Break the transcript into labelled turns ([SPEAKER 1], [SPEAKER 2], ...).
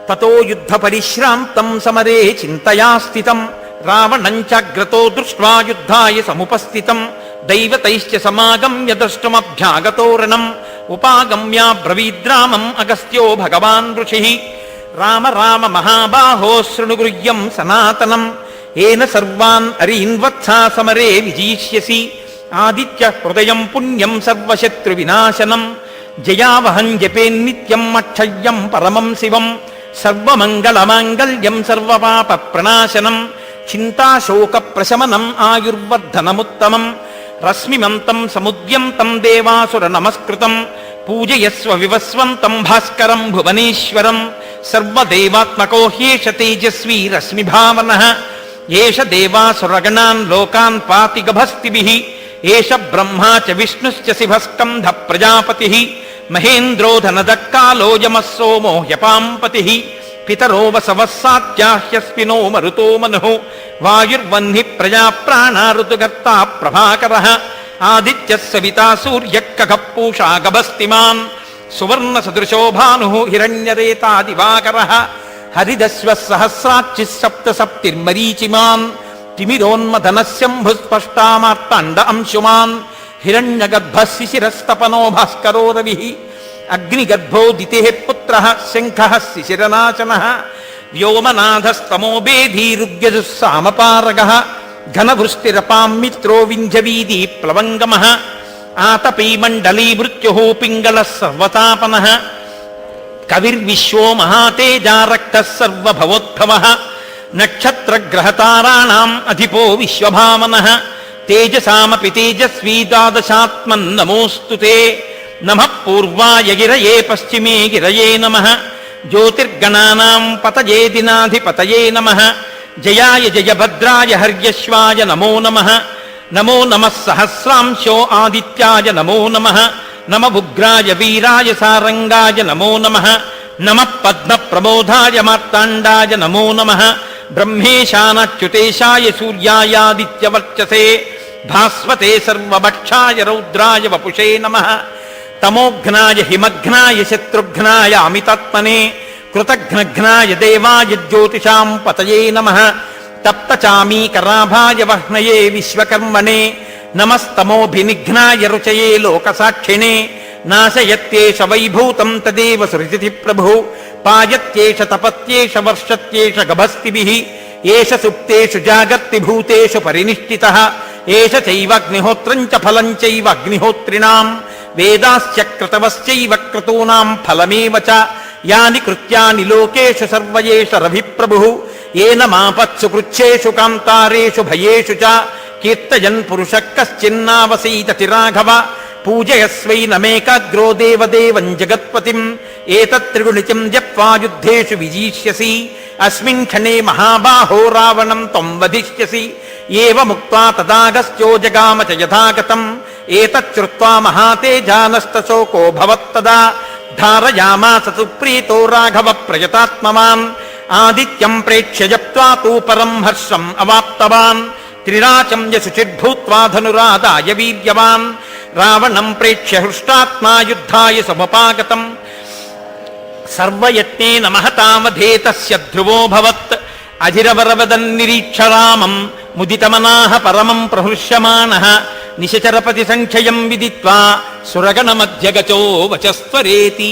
[SPEAKER 1] తతో యుద్ధ పరిశ్రాంతం సమరే చింతయా స్థితం రావణం చాగ్రతో దృష్ట్వా యుద్ధాయ సముపస్థితం దైవతైశ్చ సమాగమ్య ద్రష్టుమభ్యాగతోరణం ఉపాగమ్య బ్రవీద్రామం అగస్త్యో భగవాన్ ఋషి రామ రామ మహాబాహో శృణుగృహ్యం సనాతనం ఏన సర్వాన్ అరీన్వత్సా సమరే విజయిష్యసి ఆదిత్య హృదయం పుణ్యం సర్వశత్రు వినాశనం జయావహం జపేన్నిత్యం అక్షయ్యం పరమం శివం సర్వమంగళమాంగళ్యం సర్వపాప ప్రణాశనం చింతాశోక ప్రశమనం ఆయుర్వర్ధనముత్తమం రశ్మిమంతం సముద్యంతం దేవాసుర నమస్కృతం పూజయస్వ వివస్వంతం భాస్కరం భువనేశ్వరం సర్వదేవాత్మకో హ్యేష తేజస్వీ రశ్మిభావనః ఏష దేవాసురగణాన్ లోకాన్ పాతి గభస్తిభిః ఏష బ్రహ్మా చ విష్ణుశ్చ శివస్కంధ ప్రజాపతిః మహేంద్రో ధనదక్కాలో యమః సోమో హ్యపాంపతిః పితరో వసవః సాత్యాహ్యస్మినో మరుతో మనుః వాయుర్వహ్ని ప్రజా ప్రాణా ఋతుగర్తా ప్రభాకరః ఆదిత్యః సవితా సూర్యః ఖగః పూషా గభస్తిమాన్ సువర్ణ సదృశో భానుః హిరణ్యరేతా దివాకరః హరిదశ్వః సహస్రాచ్చిః సప్త సప్తిర్మరీచిమాన్ తిమిరోన్మథనశంభుస్పష్టామార్తాండ అంశుమాన్ హిరణ్యగర్భः శిశిరస్తపనో భాస్కరో రవిః అగ్నిగర్భో దితిః పుత్రః శంఖః శిశిరనాశనః వ్యోమనాథస్తమో బేధీరుగ్యజుః సామపారగः ఘనవృష్టిరపాం మిత్రో వింధ్యవీది ప్లవంగమః ఆతపీ మండలీ మృత్యుః పింగళः సర్వతాపనః కవిర్విశ్వో మహాతేజా రక్తః సర్వభవోద్భవః నక్షత్రగ్రహతారాణాం అధిపో విశ్వభావనః తేజసామపి తేజస్వీ ద్వాదశాత్మన్నమోऽస్తు తే నమః పూర్వాయ గిరయే పశ్చిమే గిరయే నమః జ్యోతిర్గణానాం పతయే దినాధిపతయే నమః జయాయ జయభద్రాయ హర్యశ్వాయ నమో నమః నమో నమః సహస్రాంశో ఆదిత్యాయ నమో నమః నమ ఉగ్రాయ వీరాయ సారంగాయ నమో నమః నమః పద్మప్రబోధాయ మార్తాండాయ నమో నమః బ్రహ్మేశానాచ్యుతేశాయ సూర్యాయాదిత్యవర్చసే భాస్వతే సర్వభక్షాయ రౌద్రాయ వపుషే నమః తమోఘ్నాయ హిమఘ్నాయ శత్రుఘ్నాయ అమితాత్మనే కృతఘ్నఘ్నాయ దేవాయ జ్యోతిషాం పతయే నమః తప్తచామీకరాభాయ వహ్నయే విశ్వకర్మణే నమస్తమోభినిఘ్నాయ రుచయే లోకసాక్షిణే నాశయత్యేష వైభూతం తదేవ సృజతి ప్రభు పాయత్యేష తపత్యేష వర్షత్యేష గభస్తిభిః ఏష సుప్తేషు జాగర్తి భూతేషు పరినిష్ఠితః ఏష చైవాగ్నిహోత్రం చ ఫలం చైవ అగ్నిహోత్రిణాం వేదాశ్చ క్రతవశ్చైవ క్రతూనాం ఫలమేవ చ యాని కృత్యాని లోకేషు సర్వయేష రవిప్రభుః ఏన మాపత్సు కృచ్ఛేషు కాంతారేషు భయేషు చ కీర్తయన్ పురుషః కశ్చిన్నావసీతతి రాఘవ పూజయస్వైనమేకాగ్రో దేవదేవం జగత్పతిం ఏతత్త్రిగుణితం జప్వా యుద్ధేషు విజీష్యసి అస్మిన్ క్షణే మహాబాహో రావణం త్వం వధిష్యసి ఏవముక్త్వా తదాగస్త్యో జగామ చ యథాగతం ఏతచ్చుత్వా మహాతేజానష్టశోకో భవత్తదా ధారయామాస సుప్రీతో రాఘవ ప్రయతాత్మవాన్ ఆదిత్యం ప్రేక్ష్య జప్త్వా తూ పరం హర్షం అవాప్తవాన్ త్రిరాచం యశుచిర్భూత్వా ధనురాదాయ వీర్యవాన్ రావణం ప్రేక్ష్య హృష్టాత్మా యుద్ధాయ సముపాగతం సర్వయత్నేన మహతామధే తస్య ధ్రువోభవత్ అధిరవరవదన్నిరీక్షరామం ముదితమనాః పరమం ప్రహృష్యమాణః నిశచరపతి సంఖ్యయం విదిత్వా సురగణమధ్యగచో వచస్వరేతి.